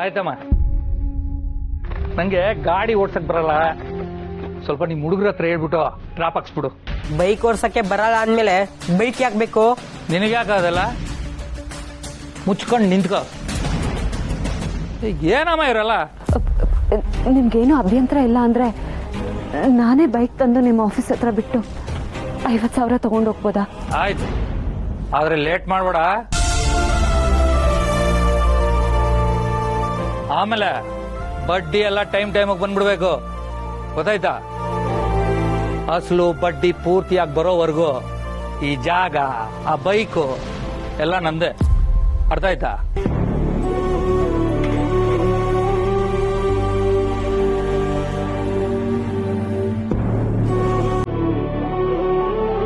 ಆಯ್ತಮ್ಮ, ನಂಗೆ ಗಾಡಿ ಓಡ್ಸಕ್ ಬರಲ್ಲ, ಸ್ವಲ್ಪ ನಿಮ್ ಹುಡುಗರ ಹತ್ರ ಹೇಳ್ಬಿಟ್ಟು ಡ್ರಾಪ್ ಹಾಕ್ಸ್ಬಿಡು. ಬೈಕ್ ಓಡ್ಸಕ್ಕೆ ಬರಲ್ಲ ಅಂದ್ಮೇಲೆ ಬೈಕ್ ಯಾಕೆ ಬೇಕು? ನಿನಗ್ಯಾಕಾಗಲ್ಲ? ಮುಚ್ಕೊಂಡು ನಿಂತ್ಕೋ. ಏನಮ್ಮ ಇರಲ್ಲ? ನಿಮ್ಗೇನು ಅಭ್ಯಂತರ ಇಲ್ಲ ಅಂದ್ರೆ ನಾನೇ ಬೈಕ್ ತಂದು ನಿಮ್ಮ ಆಫೀಸ್ ಹತ್ರ ಬಿಟ್ಟು 50,000 ತಗೊಂಡು ಹೋಗ್ಬೋದಾ? ಆಯ್ತು, ಆದ್ರೆ ಲೇಟ್ ಮಾಡ್ಬೇಡ. ಆಮೇಲೆ ಬಡ್ಡಿ ಎಲ್ಲ ಟೈಮಿಗೆ ಬಂದ್ಬಿಡ್ಬೇಕು, ಗೊತ್ತಾಯ್ತಾ? ಅಸಲು ಬಡ್ಡಿ ಪೂರ್ತಿಯಾಗಿ ಬರೋವರೆಗೂ ಈ ಜಾಗ, ಆ ಬೈಕು ಎಲ್ಲ ನಂದೆ, ಅರ್ಥ ಆಯ್ತಾ?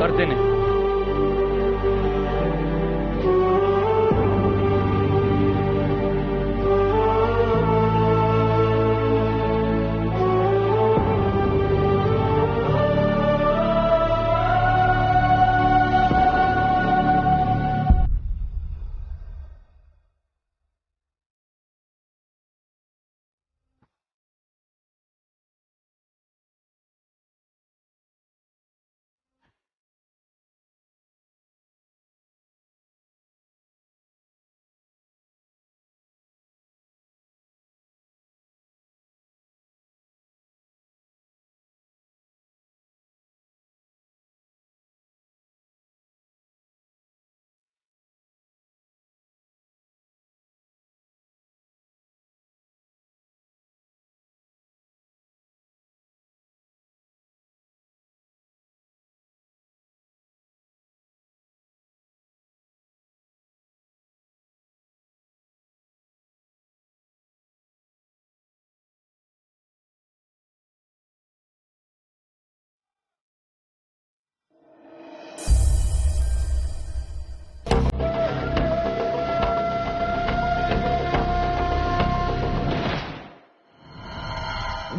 ಬರ್ತೀನಿ.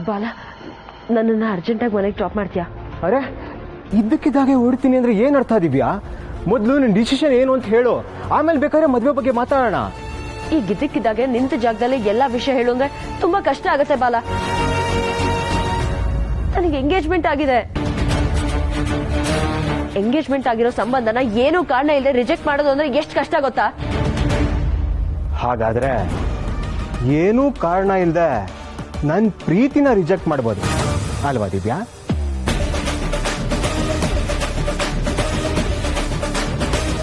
ಬಾಲ, ನನ್ನನ್ನು ಅರ್ಜೆಂಟಾಗಿ ಮನೆಗೆ ಡ್ರಾಪ್ ಮಾಡ್ತೀಯಾ? ಅರೆ, ಇದ್ದಕ್ಕಿದ್ದಾಗೆ ಓಡ್ತೀನಿ ಅಂದ್ರೆ ಏನ್ ಅರ್ಥ ದಿವ್ಯಾ? ಮೊದಲು ನಿನ್ ಡಿಸಿಷನ್ ಏನು ಅಂತ ಹೇಳು, ಆಮೇಲೆ ಬೇಕಾದ್ರೆ ಮದ್ವೆ ಬಗ್ಗೆ ಮಾತಾಡೋಣ. ಈಗ ಇದ್ದಕ್ಕಿದ್ದಾಗೆ ನಿಂತ ಜಾಗದಲ್ಲಿ ಎಲ್ಲಾ ವಿಷಯ ಹೇಳು ಅಂದ್ರೆ ತುಂಬಾ ಕಷ್ಟ ಆಗತ್ತೆ ಬಾಲ. ನನಗೆ ಎಂಗೇಜ್ಮೆಂಟ್ ಆಗಿದೆ. ಎಂಗೇಜ್ಮೆಂಟ್ ಆಗಿರೋ ಸಂಬಂಧನ ಏನೂ ಕಾರಣ ಇಲ್ಲದೆ ರಿಜೆಕ್ಟ್ ಮಾಡೋದು ಅಂದ್ರೆ ಎಷ್ಟು ಕಷ್ಟ ಗೊತ್ತಾ? ಹಾಗಾದ್ರೆ ಏನೂ ಕಾರಣ ಇಲ್ಲದೆ ನನ್ ಪ್ರೀತಿನ ರಿಜೆಕ್ಟ್ ಮಾಡ್ಬೋದು ಅಲ್ವಾ ದಿವ್ಯಾ?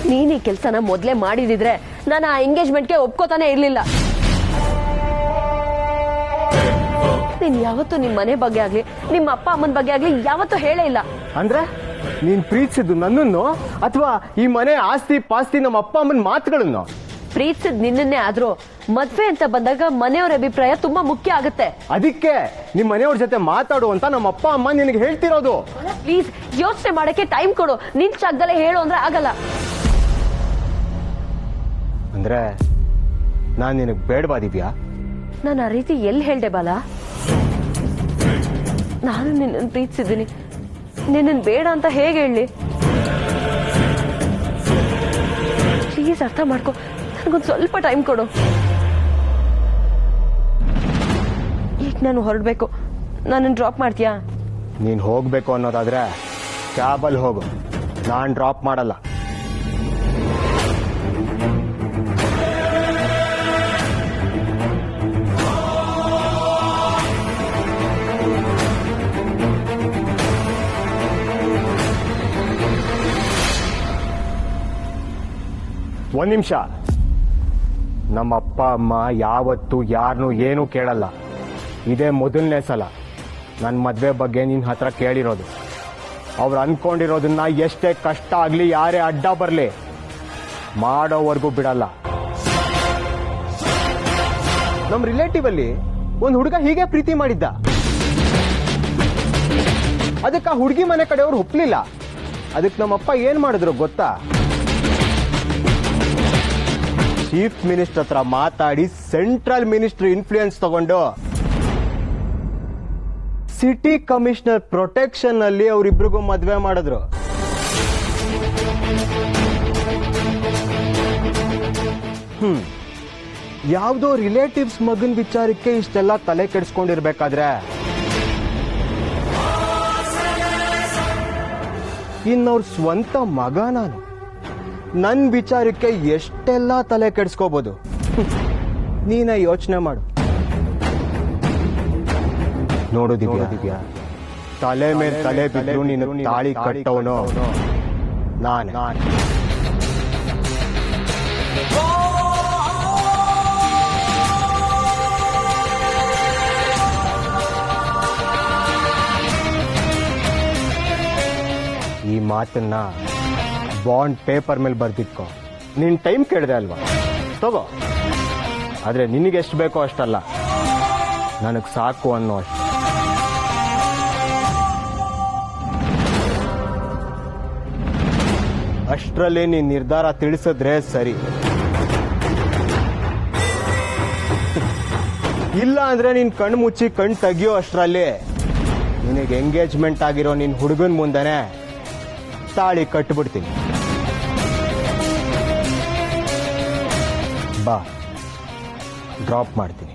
ನೀನ್ ಈ ಕೆಲ್ಸನ ಮೊದ್ಲೇ ಮಾಡಿದಿದ್ರೆ ನಾನು ಆ ಎಂಗೇಜ್ಮೆಂಟ್ಗೆ ಒಪ್ಕೋತಾನೆ ಇರ್ಲಿಲ್ಲ. ನೀನ್ ಯಾವತ್ತೂ ನಿಮ್ ಮನೆ ಬಗ್ಗೆ ಆಗ್ಲಿ, ನಿಮ್ಮ ಅಪ್ಪ ಅಮ್ಮನ ಬಗ್ಗೆ ಆಗ್ಲಿ ಯಾವತ್ತೂ ಹೇಳೇ ಇಲ್ಲ. ಅಂದ್ರೆ ನೀನ್ ಪ್ರೀತಿಸಿದ್ದು ನನ್ನನ್ನು ಅಥವಾ ಈ ಮನೆ ಆಸ್ತಿ ಪಾಸ್ತಿ ನಮ್ಮ ಅಪ್ಪ ಅಮ್ಮನ ಮಾತುಗಳನ್ನು? ಪ್ರೀತಿಸಿದ್ ನಿನ್ನೇ ಆದ್ರೂ ಮದ್ವೆ ಅಂತ ಬಂದಾಗ ಮನೆಯವರ ಅಭಿಪ್ರಾಯ ತುಂಬಾ ಮುಖ್ಯ ಆಗುತ್ತೆ. ಅದಕ್ಕೆ ನಿಮ್ ಮನೆಯವ್ರ ಜೊತೆ ಮಾತಾಡು ಅಂತ ನಮ್ಮ ಅಪ್ಪ ಅಮ್ಮ ನಿನಗೆ ಹೇಳ್ತಿರೋದು. ಪ್ಲೀಸ್ ಯೋಚನೆ ಮಾಡಕ್ಕೆ ಟೈಮ್ ಕೊಡು. ನಿನ್ ಜಾಗದಲ್ಲೇ ಹೇಳು ಅಂದ್ರೆ ಆಗಲ್ಲ. ಅಂದ್ರೆ ನಾನ್ ನಿನಗ್ ಬೇಡವಾ ದಿವ್ಯಾ? ನಾನು ಆ ರೀತಿ ಎಲ್ಲಿ ಹೇಳ್ದೆ ಬಾಲ? ನಾನು ನಿನ್ನನ್ನು ಪ್ರೀತಿಸಿದ್ದೀನಿ, ನಿನ್ನನ್ನು ಬೇಡ ಅಂತ ಹೇಗೆ ಹೇಳಿ? ಪ್ಲೀಸ್ ಅರ್ಥ ಮಾಡ್ಕೊ, ನನಗೊಂದು ಸ್ವಲ್ಪ ಟೈಮ್ ಕೊಡು. ಈಗ ನಾನು ಹೊರಡ್ಬೇಕು, ನನ್ನನ್ನು ಡ್ರಾಪ್ ಮಾಡ್ತೀಯಾ? ನೀನ್ ಹೋಗ್ಬೇಕು ಅನ್ನೋದಾದ್ರೆ ಕ್ಯಾಬಲ್ಲಿ ಹೋಗು, ನಾನ್ ಡ್ರಾಪ್ ಮಾಡಲ್ಲ. ಒಂದ್ ನಿಮಿಷ. ನಮ್ಮ ಅಪ್ಪ ಅಮ್ಮ ಯಾವತ್ತೂ ಯಾರನ್ನೂ ಏನೂ ಕೇಳಲ್ಲ. ಇದೇ ಮೊದಲನೇ ಸಲ ನನ್ನ ಮದ್ವೆ ಬಗ್ಗೆ ನಿನ್ನ ಹತ್ರ ಕೇಳಿರೋದು. ಅವ್ರು ಅನ್ಕೊಂಡಿರೋದನ್ನ ಎಷ್ಟೇ ಕಷ್ಟ ಆಗ್ಲಿ, ಯಾರೇ ಅಡ್ಡ ಬರ್ಲಿ, ಮಾಡೋವರೆಗೂ ಬಿಡಲ್ಲ. ನಮ್ಮ ರಿಲೇಟಿವ್ ಅಲ್ಲಿ ಒಂದು ಹುಡುಗ ಹೀಗೆ ಪ್ರೀತಿ ಮಾಡಿದ್ದ. ಅದಕ್ಕೆ ಆ ಹುಡುಗಿ ಮನೆ ಕಡೆಯವ್ರು ಒಪ್ಲಿಲ್ಲ. ಅದಕ್ಕೆ ನಮ್ಮಪ್ಪ ಏನ್ ಮಾಡಿದ್ರು ಗೊತ್ತಾ? ಚೀಫ್ ಮಿನಿಸ್ಟರ್ ಹತ್ರ ಮಾತಾಡಿ ಸೆಂಟ್ರಲ್ ಮಿನಿಸ್ಟರ್ ಇನ್ಫ್ಲೂಯೆನ್ಸ್ ತಗೊಂಡು ಸಿಟಿ ಕಮಿಷನರ್ ಪ್ರೊಟೆಕ್ಷನ್ ಅಲ್ಲಿ ಅವರಿಬ್ರಿಗೂ ಮದ್ವೆ ಮಾಡಿದ್ರು. ಯಾವುದೋ ರಿಲೇಟಿವ್ಸ್ ಮಗನ್ ವಿಚಾರಕ್ಕೆ ಇಷ್ಟೆಲ್ಲ ತಲೆ ಕೆಡಿಸ್ಕೊಂಡಿರ್ಬೇಕಾದ್ರೆ ಇನ್ನವ್ರ ಸ್ವಂತ ಮಗ ನಾನು, ನನ್ನ ವಿಚಾರಕ್ಕೆ ಎಷ್ಟೆಲ್ಲ ತಲೆ ಕೆಡಿಸ್ಕೋಬಹುದು. ನೀನೇ ಯೋಚನೆ ಮಾಡು. ನೋಡೋದಿದ್ಯಾ, ತಲೆ ಮೇಲೆ ತಲೆ ಬಿದ್ದು ನೀನು ತಾಳಿ ಕಟ್ಟವನು ನಾನೇ. ಈ ಮಾತನ್ನ ಬಾಂಡ್ ಪೇಪರ್ ಮೇಲೆ ಬರ್ದಿಟ್ಕೋ. ನೀನ್ ಟೈಮ್ ಕೇಳಿದೆ ಅಲ್ವಾ, ತಗೋ. ಆದ್ರೆ ನಿನಗೆ ಎಷ್ಟು ಬೇಕೋ ಅಷ್ಟಲ್ಲ, ನನಗೆ ಸಾಕು ಅನ್ನೋ ಅಷ್ಟು. ಅಷ್ಟರಲ್ಲಿ ನೀನ್ ನಿರ್ಧಾರ ತಿಳಿಸಿದ್ರೆ ಸರಿ, ಇಲ್ಲ ಅಂದ್ರೆ ನೀನ್ ಕಣ್ಣು ಮುಚ್ಚಿ ಕಣ್ ತೆಗಿಯೋ ಅಷ್ಟರಲ್ಲಿ ನಿನಗೆ ಎಂಗೇಜ್ಮೆಂಟ್ ಆಗಿರೋ ನಿನ್ ಹುಡುಗನ್ ಮುಂದೆನೆ ತಾಳಿ ಕಟ್ಬಿಡ್ತೀನಿ. ಬಾ, ಡ್ರಾಪ್ ಮಾಡ್ತೀನಿ.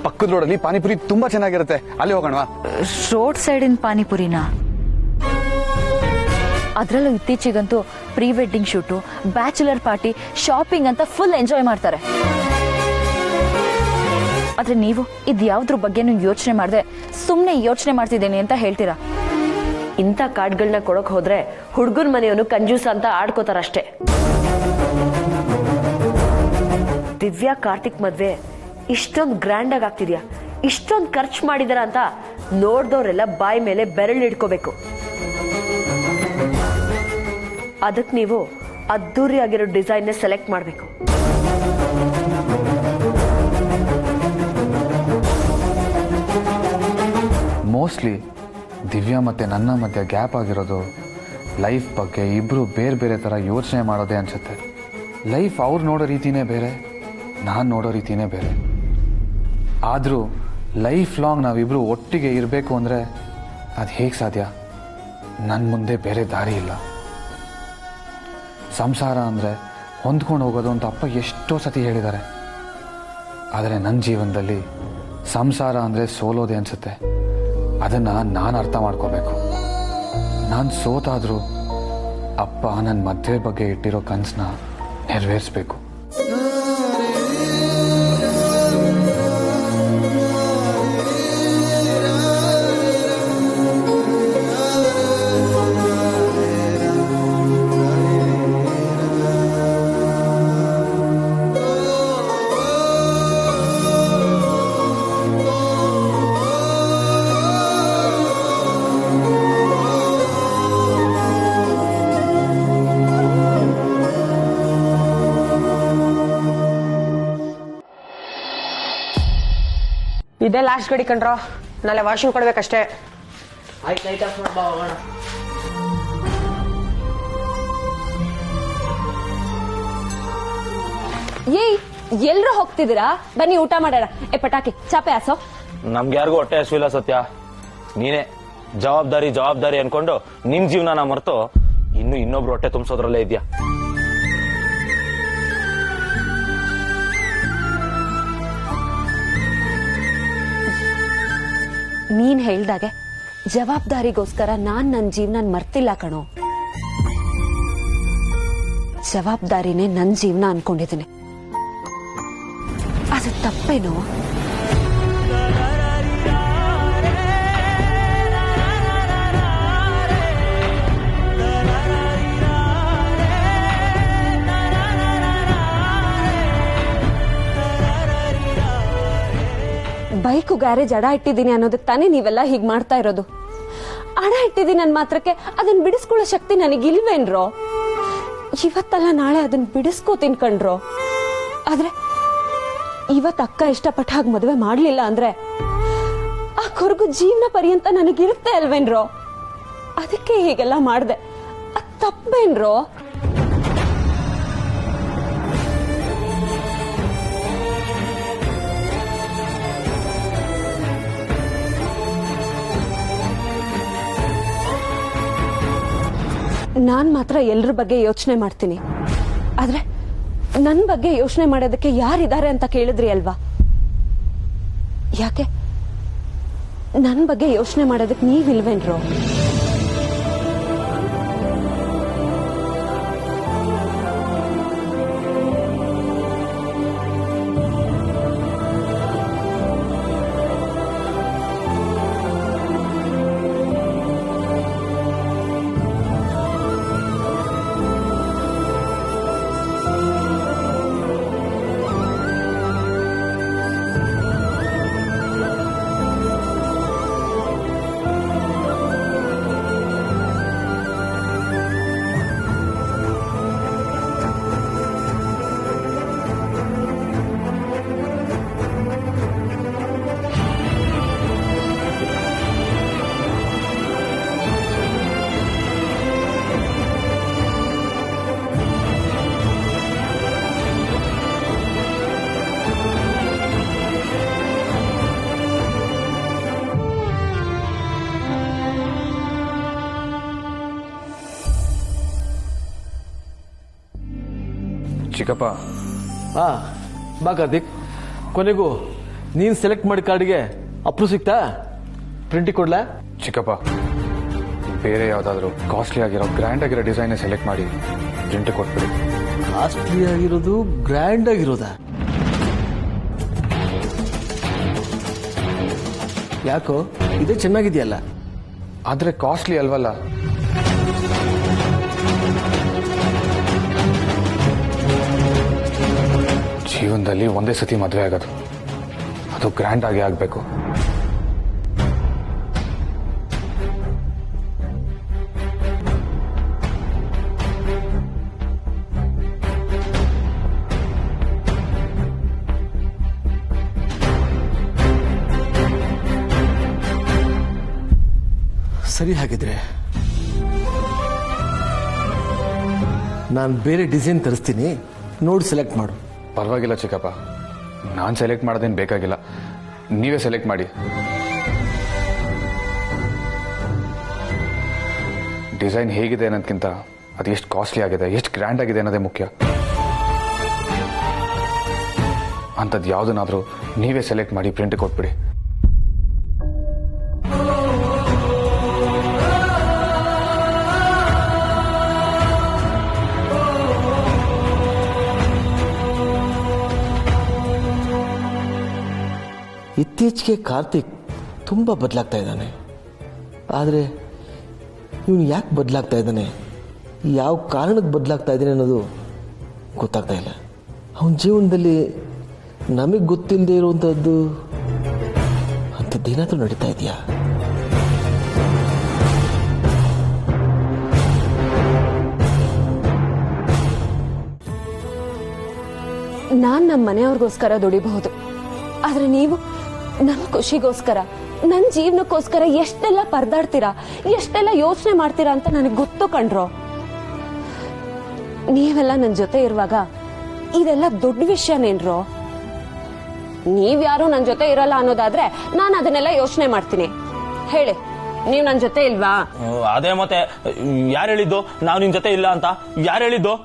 ಪಕ್ಕದ ರೋಡಲ್ಲಿ ಪಾನಿಪುರಿ ತುಂಬಾ ಚೆನ್ನಾಗಿರುತ್ತೆ, ಅಲ್ಲಿ ಹೋಗೋಣ. ರೋಡ್ ಸೈಡಿನ ಪಾನಿಪುರಿನ? ಅದ್ರಲ್ಲೂ ಇತ್ತೀಚೆಗಂತೂ pre wedding shoot, bachelor party, shopping ಅಂತ ಫುಲ್ ಎಂಜಾಯ್ ಮಾಡ್ತಾರೆ. ಆದ್ರೆ ನೀವು ಇದ್ಯಾವ್ದ್ರ ಬಗ್ಗೆನೂ ಯೋಚನೆ ಮಾಡದೆ ಸುಮ್ಮನೆ ಯೋಚನೆ ಮಾಡ್ತಿದ್ದೇನೆ ಅಂತ ಹೇಳ್ತೀರಾ. ಇಂಥ ಕಾರ್ಡ್ಗಳನ್ನ ಕೊಡಕ್ ಹೋದ್ರೆ ಹುಡುಗನ ಮನೆಯವನು ಕಂಜೂಸ ಅಂತ ಆಡ್ಕೋತಾರಷ್ಟೇ. ದಿವ್ಯಾ ಕಾರ್ತಿಕ್ ಮದ್ವೆ ಇಷ್ಟೊಂದು ಗ್ರ್ಯಾಂಡ್ ಆಗಿ ಆಗ್ತಿದ್ಯಾ, ಇಷ್ಟೊಂದು ಖರ್ಚು ಮಾಡಿದಾರ ಅಂತ ನೋಡ್ದವ್ರೆಲ್ಲ ಬಾಯಿ ಮೇಲೆ ಬೆರಳು ಇಟ್ಕೋಬೇಕು. ಅದಕ್ಕೆ ನೀವು ಅದ್ದೂರಿಯಾಗಿರೋ ಡಿಸೈನ್ ಸೆಲೆಕ್ಟ್ ಮಾಡಬೇಕು. ಮೋಸ್ಟ್ಲಿ ದಿವ್ಯಾ ಮತ್ತೆ ನನ್ನ ಮಧ್ಯೆ ಗ್ಯಾಪ್ ಆಗಿರೋದು ಲೈಫ್ ಬಗ್ಗೆ ಇಬ್ರು ಬೇರೆ ಬೇರೆ ತರ ಯೋಚನೆ ಮಾಡೋದೇ ಅನ್ಸುತ್ತೆ. ಲೈಫ್ ಅವ್ರು ನೋಡೋ ರೀತಿನೇ ಬೇರೆ, ನಾನು ನೋಡೋ ರೀತಿನೇ ಬೇರೆ. ಆದರೂ ಲೈಫ್ ಲಾಂಗ್ ನಾವಿಬ್ರು ಒಟ್ಟಿಗೆ ಇರಬೇಕು ಅಂದರೆ ಅದು ಹೇಗೆ ಸಾಧ್ಯ? ನನ್ನ ಮುಂದೆ ಬೇರೆ ದಾರಿ ಇಲ್ಲ. ಸಂಸಾರ ಅಂದರೆ ಹೊಂದ್ಕೊಂಡು ಹೋಗೋದು ಅಂತ ಅಪ್ಪ ಎಷ್ಟೋ ಸತಿ ಹೇಳಿದ್ದಾರೆ. ಆದರೆ ನನ್ನ ಜೀವನದಲ್ಲಿ ಸಂಸಾರ ಅಂದರೆ ಸೋಲೋದೆ ಅನಿಸುತ್ತೆ. ಅದನ್ನು ನಾನು ಅರ್ಥ ಮಾಡ್ಕೋಬೇಕು. ನಾನು ಸೋತಾದರೂ ಅಪ್ಪ ನನ್ನ ಮದುವೆ ಬಗ್ಗೆ ಇಟ್ಟಿರೋ ಕನಸನ್ನ ನೆರವೇರಿಸಬೇಕು. ಇದೇ ಲಾಸ್ಟ್ ಗಡಿ ಕಂಡ್ರೋ, ನಾಳೆ ವಾಷಿಂಗ್ ಕೊಡ್ಬೇಕಷ್ಟೇ. ಏಯ್, ಎಲ್ರು ಹೋಗ್ತಿದ್ದೀರಾ? ಬನ್ನಿ ಊಟ ಮಾಡೋಣ. ಪಟಾಕಿ ಚಾಪೆ ಹಾಸೋ. ನಮ್ಗೆ ಯಾರಿಗೂ ಹೊಟ್ಟೆ ಹಸಿವಿಲ್ಲ ಸತ್ಯ. ನೀನೇ ಜವಾಬ್ದಾರಿ ಅನ್ಕೊಂಡು ನಿನ್ ಜೀವನನ ಮರೆತು ಇನ್ನೊಬ್ರು ಹೊಟ್ಟೆ ತುಂಬಿಸೋದ್ರಲ್ಲೇ ಇದ್ಯಾ. ನೀನ್ ಹೇಳ್ದಾಗೆ ಜವಾಬ್ದಾರಿಗೋಸ್ಕರ ನಾನ್ ನನ್ನ ಜೀವನ ಮರ್ತಿಲ್ಲ ಕಣೋ. ಜವಾಬ್ದಾರಿನೇ ನನ್ನ ಜೀವನ ಅನ್ಕೊಂಡಿದ್ದೀನಿ. ಅದು ತಪ್ಪೇನೋ? ಬೈಕು ಗ್ಯಾರೇಜ್ ಅಡ ಇಟ್ಟಿದ್ದೀನಿ ಅನ್ನೋದಕ್ಕೆ ತಾನೇ ನೀವೆಲ್ಲ ಹೀಗ್ ಮಾಡ್ತಾ ಇರೋದು. ಅಡ ಇಟ್ಟಿದ್ದೀನಿ ನನ್ ಮಾತ್ರಕ್ಕೆ ಅದನ್ನ ಬಿಡಿಸ್ಕೊಳ್ಳೋ ಶಕ್ತಿ ನನಗಿಲ್ವೇನ್ರೋ? ಇವತ್ತಲ್ಲ ನಾಳೆ ಅದನ್ನ ಬಿಡಿಸ್ಕೋತೀನಿ ಕಣ್ರೋ. ಆದ್ರೆ ಇವತ್ ಅಕ್ಕ ಇಷ್ಟಪಟ್ಟ ಹಾಗೆ ಮದುವೆ ಮಾಡ್ಲಿಲ್ಲ ಅಂದ್ರೆ ಆ ಕೊರಗು ಜೀವನ ಪರ್ಯಂತ ನನಗಿರುತ್ತೆ ಅಲ್ವೇನ್ರೋ? ಅದಕ್ಕೆ ಹೀಗೆಲ್ಲ ಮಾಡ್ದೆ. ಅದ್ ತಪ್ಪೇನ್ರೋ? ನಾನ್ ಮಾತ್ರ ಎಲ್ರ ಬಗ್ಗೆ ಯೋಚನೆ ಮಾಡ್ತೀನಿ, ಆದ್ರೆ ನನ್ ಬಗ್ಗೆ ಯೋಚನೆ ಮಾಡೋದಕ್ಕೆ ಯಾರಿದ್ದಾರೆ ಅಂತ ಕೇಳಿದ್ರಿ ಅಲ್ವಾ? ಯಾಕೆ ನನ್ ಬಗ್ಗೆ ಯೋಚನೆ ಮಾಡೋದಕ್ಕೆ ನೀವಿಲ್ವೇನ್ರೋ? ಚಿಕ್ಕಪ್ಪ, ಬಾ ಕಾರ್ತಿಕ್. ಕೊನೆಗೂ ನೀನ್ ಸೆಲೆಕ್ಟ್ ಮಾಡಿ ಕಾರ್ಡ್ಗೆ ಅಪ್ರೂವ್ ಸಿಕ್ತಾ? ಪ್ರಿಂಟಿಗೆ ಕೊಡ್ಲಾ? ಚಿಕ್ಕಪ್ಪ, ಬೇರೆ ಯಾವ್ದಾದ್ರು ಕಾಸ್ಟ್ಲಿ ಆಗಿರೋ ಗ್ರ್ಯಾಂಡ್ ಆಗಿರೋ ಡಿಸೈನ್ ಸೆಲೆಕ್ಟ್ ಮಾಡಿ ಪ್ರಿಂಟ್ ಕೊಟ್ಬಿಡಿ. ಕಾಸ್ಟ್ಲಿ ಆಗಿರೋದು ಗ್ರ್ಯಾಂಡ್ ಆಗಿರೋದಾ? ಯಾಕೋ ಇದೇ ಚೆನ್ನಾಗಿದೆಯಲ್ಲ. ಆದ್ರೆ ಕಾಸ್ಟ್ಲಿ ಅಲ್ವಲ್ಲ. ಜೀವನದಲ್ಲಿ ಒಂದೇ ಸತಿ ಮದುವೆ ಆಗೋದು, ಅದು ಗ್ರ್ಯಾಂಡ್ ಆಗಿ ಆಗ್ಬೇಕು. ಸರಿ, ಹಾಗಿದ್ರೆ ನಾನು ಬೇರೆ ಡಿಸೈನ್ ತರಿಸ್ತೀನಿ, ನೋಡಿ ಸೆಲೆಕ್ಟ್ ಮಾಡು. ಪರವಾಗಿಲ್ಲ ಚಿಕ್ಕಪ್ಪ, ನಾನು ಸೆಲೆಕ್ಟ್ ಮಾಡೋದೇನು ಬೇಕಾಗಿಲ್ಲ, ನೀವೇ ಸೆಲೆಕ್ಟ್ ಮಾಡಿ. ಡಿಸೈನ್ ಹೇಗಿದೆ ಅನ್ನೋದಕ್ಕಿಂತ ಅದು ಎಷ್ಟು ಕಾಸ್ಟ್ಲಿ ಆಗಿದೆ, ಎಷ್ಟು ಗ್ರ್ಯಾಂಡ್ ಆಗಿದೆ ಅನ್ನೋದೇ ಮುಖ್ಯ. ಅಂಥದ್ದು ಯಾವುದನ್ನಾದರೂ ನೀವೇ ಸೆಲೆಕ್ಟ್ ಮಾಡಿ ಪ್ರಿಂಟ್ ಕೊಟ್ಬಿಡಿ. ಇತ್ತೀಚೆಗೆ ಕಾರ್ತಿಕ್ ತುಂಬ ಬದಲಾಗ್ತಾ ಇದ್ದಾನೆ. ಆದರೆ ಇವನು ಯಾಕೆ ಬದಲಾಗ್ತಾ ಇದ್ದಾನೆ, ಯಾವ ಕಾರಣಕ್ಕೆ ಬದಲಾಗ್ತಾ ಇದ್ದಾನೆ ಅನ್ನೋದು ಗೊತ್ತಾಗ್ತಾ ಇಲ್ಲ. ಅವನ ಜೀವನದಲ್ಲಿ ನಮಗೆ ಗೊತ್ತಿಲ್ಲದೆ ಇರುವಂಥದ್ದು ಅಂಥದ್ದೇನಾದರೂ ನಡೀತಾ ಇದೆಯಾ? ನಾನ್ ನಮ್ಮ ಮನೆಯವ್ರಿಗೋಸ್ಕರ ದುಡಿಬಹುದು, ಆದ್ರೆ ನೀವು ನನ್ ಖುಷಿಗೋಸ್ಕರ, ನನ್ ಜೀವನಕ್ಕೋಸ್ಕರ ಎಷ್ಟೆಲ್ಲ ಪರದಾಡ್ತೀರಾ, ಎಷ್ಟೆಲ್ಲ ಯೋಚನೆ ಮಾಡ್ತೀರಾ ಅಂತ ನನಗೆ ಗೊತ್ತು ಕಣ್ರೋ. ನೀವೆಲ್ಲ ನನ್ ಜೊತೆ ಇರುವಾಗ ಇದೆಲ್ಲ ದೊಡ್ಡ ವಿಷಯನೇನ್ರೋ? ನೀವ್ಯಾರು ನನ್ ಜೊತೆ ಇರಲ್ಲ ಅನ್ನೋದಾದ್ರೆ ನಾನು ಅದನ್ನೆಲ್ಲ ಯೋಚನೆ ಮಾಡ್ತೀನಿ. ಹೇಳಿ, ನೀವ್ ನನ್ ಜೊತೆ ಇಲ್ವಾ? ಅದೇ ಮತ್ತೆ ಯಾರು ಹೇಳಿದ್ದು ನಾವು ನಿನ್ ಜೊತೆ ಇಲ್ಲ ಅಂತ? ಯಾರು ಹೇಳಿದ್ದು?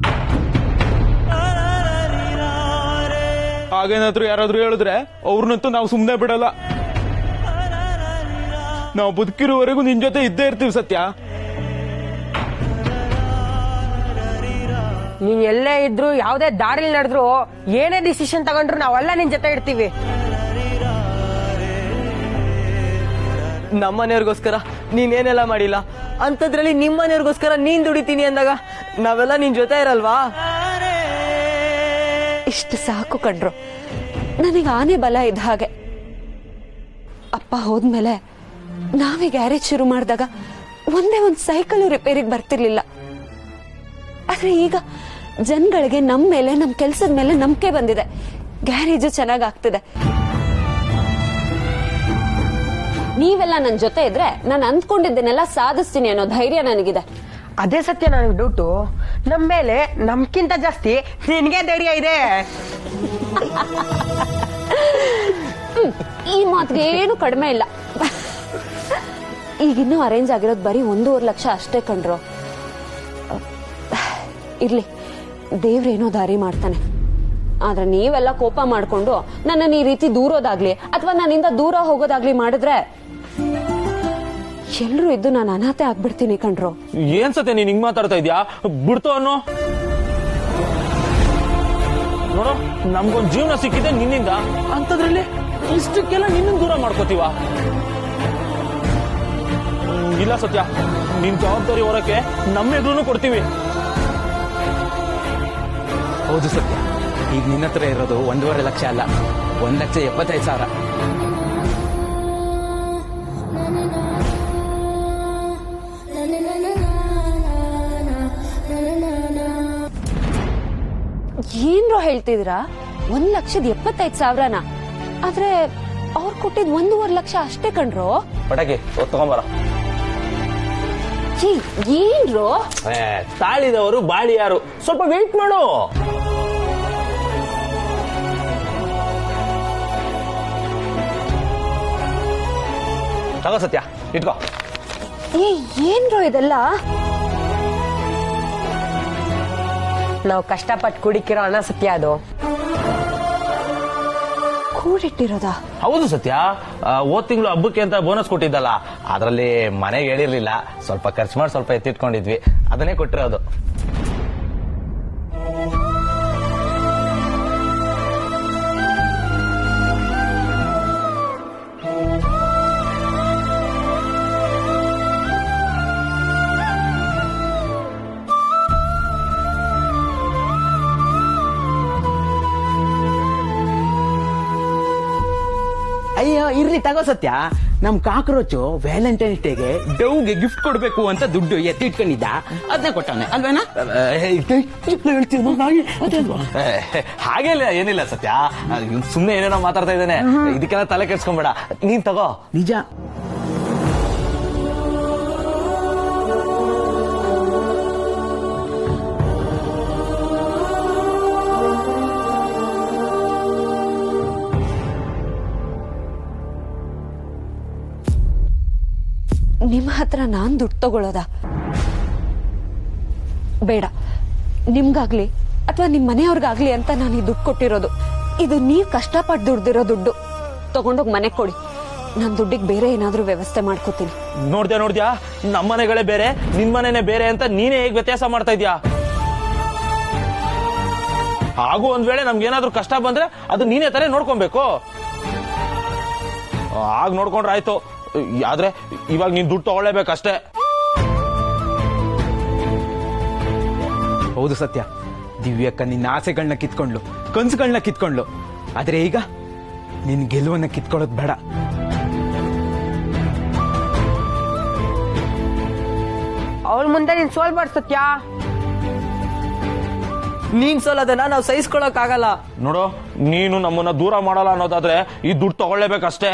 ಹಾಗೇನಾದ್ರೂ ಯಾರಾದ್ರೂ ಹೇಳಿದ್ರೆ ಅವ್ರನ್ನಂತೂ ನಾವು ಸುಮ್ಮನೆ ಬಿಡಲ್ಲ. ನಾವು ಬದುಕಿರುವವರೆಗೂ ನಿನ್ ಜೊತೆ ಇದ್ದೇ ಇರ್ತೀವಿ ಸತ್ಯ. ನೀನ್ ಎಲ್ಲೇ ಇದ್ರು, ಯಾವ್ದೇ ದಾರಿಲಿ ನಡೆದ್ರು, ಏನೇ ಡಿಸಿಷನ್ ತಗೊಂಡ್ರು ನಾವೆಲ್ಲ ನಿನ್ ಜೊತೆ ಇರ್ತೀವಿ. ನಮ್ಮನೆಯವ್ರಿಗೋಸ್ಕರ ನೀನೇನೆಲ್ಲ ಮಾಡಿಲ್ಲ, ಅಂತದ್ರಲ್ಲಿ ನಿಮ್ಮನೆಯವ್ರಿಗೋಸ್ಕರ ನೀನ್ ದುಡಿತೀನಿ ಅಂದಾಗ ನಾವೆಲ್ಲ ನಿನ್ ಜೊತೆ ಇರಲ್ವಾ? ಇಷ್ಟು ಸಾಕು ಕಣ್ರು, ನನಗೆ ಆನೆ ಬಲ ಇದ್ದ ಹಾಗೆ. ಅಪ್ಪ ಹೋದ್ಮೇಲೆ ನಾವೇ ಗ್ಯಾರೇಜ್ ಶುರು ಮಾಡಿದಾಗ ಒಂದೇ ಒಂದು ಸೈಕಲ್ ರಿಪೇರಿಗೆ ಬರ್ತಿರ್ಲಿಲ್ಲ. ಆದ್ರೆ ಈಗ ಜನಗಳಿಗೆ ನಮ್ಮ ಮೇಲೆ, ನಮ್ಮ ಕೆಲ್ಸದ ಮೇಲೆ ನಂಬಿಕೆ ಬಂದಿದೆ. ಗ್ಯಾರೇಜ್ ಚೆನ್ನಾಗ್ ಆಗ್ತಿದೆ. ನೀವೆಲ್ಲ ನನ್ನ ಜೊತೆ ಇದ್ರೆ ನಾನು ಅಂದ್ಕೊಂಡಿದ್ದನ್ನೆಲ್ಲ ಸಾಧಿಸ್ತೀನಿ ಅನ್ನೋ ಧೈರ್ಯ ನನಗಿದೆ. ಅದೇ ಸತ್ಯ. ನನಗೆ ಡೌಟು, ನಮ್ಮ ಮೇಲೆ ನಮ್ಗಿಂತ ಜಾಸ್ತಿ ನಿನ್ಗೆ ಧೈರ್ಯ ಇದೆ. ಈ ಮಾತಿಗೆ ಏನು ಕಡಿಮೆ ಇಲ್ಲ. ಈಗಿನ್ನೂ ಅರೇಂಜ್ ಆಗಿರೋದು ಬರೀ 1.5 ಲಕ್ಷ ಅಷ್ಟೇ ಕಣ್ರು. ಇರ್ಲಿ, ದೇವ್ರೇನೋ ದಾರಿ ಮಾಡ್ತಾನೆ. ಆದ್ರೆ ನೀವೆಲ್ಲ ಕೋಪ ಮಾಡ್ಕೊಂಡು ನನ್ನನ್ನು ಈ ರೀತಿ ದೂರೋದಾಗ್ಲಿ ಅಥವಾ ನನ್ನಿಂದ ದೂರ ಹೋಗೋದಾಗ್ಲಿ ಮಾಡಿದ್ರೆ ಎಲ್ರು ಇದ್ದು ನಾನು ಅನಾಥೆ ಆಗ್ಬಿಡ್ತೀನಿ ಕಣ್ರು. ಏನ್ ಸತ್ಯ ನೀನ್ ಹಿಂಗ್ ಮಾತಾಡ್ತಾ ಇದ್ಯಾ? ಬಿಡ್ತು ಅನ್ನೋ. ನೋಡು, ನಮ್ಗೊಂದ್ ಜೀವನ ಸಿಕ್ಕಿದೆ ನಿನ್ನಿಂದ, ಅಂತದ್ರಲ್ಲಿ ಇಷ್ಟಕ್ಕೆಲ್ಲ ನಿನ್ನ ದೂರ ಮಾಡ್ಕೋತೀವ? ಇಲ್ಲ ಸತ್ಯ, ನಿನ್ ಜವಾಬ್ದಾರಿ ಹೊರಕ್ಕೆ ನಮ್ಮ ಎದುರು ಕೊಡ್ತೀವಿ. ಹೌದು ಸತ್ಯ, ಈಗ ನಿನ್ನ ಹತ್ರ ಇರೋದು 1.5 ಲಕ್ಷ ಅಲ್ಲ, 1,75,000. ಏನ್ರೋ ಹೇಳ್ತಿದ್ದೀರಾ? 1,75,000ನ? ಆದ್ರೆ ಅವ್ರು ಕೊಟ್ಟಿದ್ 1.5 ಲಕ್ಷ ಅಷ್ಟೇ ಕಣ್ರೋ. ಪಟಾಕಿ ತಗೊಂಬರ. ಏನ್ರೋ? ತಾಳಿದವರು ಬಾಳಿ ಯಾರು? ಸ್ವಲ್ಪ ವೇಟ್ ಮಾಡು. ತಗೋ ಸತ್ಯ, ಇಟ್ಕೋ. ಏನ್ರೋ ಇದೆಲ್ಲ? ನಾವು ಕಷ್ಟಪಟ್ಟು ಕುಡಿಕಿರೋ ಹಣ ಸತ್ಯ. ಅದು ಕೂಡಿಟ್ಟಿರೋದಾ? ಹೌದು ಸತ್ಯ. ಹೋದ್ ತಿಂಗಳು ಹಬ್ಬಕ್ಕೆ ಅಂತ ಬೋನಸ್ ಕೊಟ್ಟಿದ್ದಲ್ಲ, ಅದ್ರಲ್ಲಿ ಮನೆಗೆ ಹೇಳಿರ್ಲಿಲ್ಲ, ಸ್ವಲ್ಪ ಖರ್ಚು ಮಾಡಿ ಸ್ವಲ್ಪ ಎತ್ತಿಟ್ಕೊಂಡಿದ್ವಿ, ಅದನ್ನೇ ಕೊಟ್ಟಿರೋದು. ಅಯ್ಯೋ ಇರ್ಲಿ, ತಗೋ ಸತ್ಯ. ನಮ್ ಕಾಕ್ರೋಚು ವ್ಯಾಲೆಂಟೈನ್ಸ್ ಡೇಗೆ ಡೌಗೆ ಗಿಫ್ಟ್ ಕೊಡ್ಬೇಕು ಅಂತ ದುಡ್ಡು ಎತ್ತಿಟ್ಕೊಂಡಿದ್ದ, ಅದನ್ನೇ ಕೊಟ್ಟವನೆ ಅಲ್ವೇನಾ? ಹಾಗೆಲ್ಲ ಏನಿಲ್ಲ ಸತ್ಯ, ಸುಮ್ನೆ ಏನೇನೋ ಮಾತಾಡ್ತಾ ಇದ್ದಾನೆ, ಇದಕ್ಕೆಲ್ಲ ತಲೆ ಕೆಡ್ಸ್ಕೊಂಬೇಡ, ನೀನ್ ತಗೋ. ನಿಜ. ನಿಮ್ಮ ಹತ್ರ ನಾನ್ ದುಡ್ಡು ತಗೊಳ್ಳೋದ? ಬೇಡ. ನಿಮ್ಗಾಗ್ಲಿ ಅಥವಾ ನಿಮ್ ಮನೆಯವ್ರಿಗಾಗ್ಲಿ ಅಂತ ನಾನು ಈ ದುಡ್ಡು ಕೊಟ್ಟಿರೋದು. ಇದು ನೀವ್ ಕಷ್ಟಪಟ್ಟು ದುಡ್ದಿರೋ ದುಡ್ಡು. ತಗೊಂಡೋಗ್ ಮನೆಗ್ ಕೊಡಿ. ನಾನ್ ದುಡ್ಡಿಗೆ ಬೇರೆ ಏನಾದ್ರೂ ವ್ಯವಸ್ಥೆ ಮಾಡ್ಕೋತೀನಿ. ನೋಡ್ದ್ಯಾ, ನಮ್ಮನೆಗಳೇ ಬೇರೆ, ನಿನ್ ಮನೆನೇ ಬೇರೆ ಅಂತ ನೀನೇ ಹೇಗ್ ವ್ಯತ್ಯಾಸ ಮಾಡ್ತಾ ಇದ್ಯಾ? ಹಾಗೂ ಒಂದ್ ವೇಳೆ ನಮ್ಗೇನಾದ್ರೂ ಕಷ್ಟ ಬಂದ್ರೆ ಅದು ನೀನೇ ತಾನೇ ನೋಡ್ಕೊಬೇಕು. ಆಗ ನೋಡ್ಕೊಂಡ್ರೆ ಆಯ್ತು. ಆದ್ರೆ ಇವಾಗ ನೀನ್ ದುಡ್ಡು ತಗೊಳ್ಳೇಬೇಕಷ್ಟೇ. ಹೌದು ಸತ್ಯ, ದಿವ್ಯಕ್ಕ ನಿನ್ನ ಆಸೆಗಳನ್ನ ಕಿತ್ಕೊಂಡ್ಲು, ಕನ್ಸುಗಳನ್ನ ಕಿತ್ಕೊಂಡ್ಲು. ಆದ್ರೆ ಈಗ ನಿನ್ ಗೆಲುವನ್ನ ಕಿತ್ಕೊಳ್ಳೋದು ಬೇಡ. ಅವ್ರ ಮುಂದೆ ನೀನ್ ಸೋಲ್ಬಾರ್ದು ಸತ್ಯ. ನೀನ್ ಸೋಲೋದನ್ನ ನಾವು ಸಹಿಸ್ಕೊಳಕ್ ಆಗಲ್ಲ. ನೋಡು, ನೀನು ನಮ್ಮನ್ನ ದೂರ ಮಾಡಲ್ಲ ಅನ್ನೋದಾದ್ರೆ ಈ ದುಡ್ಡು ತಗೊಳ್ಳೇಬೇಕಷ್ಟೇ.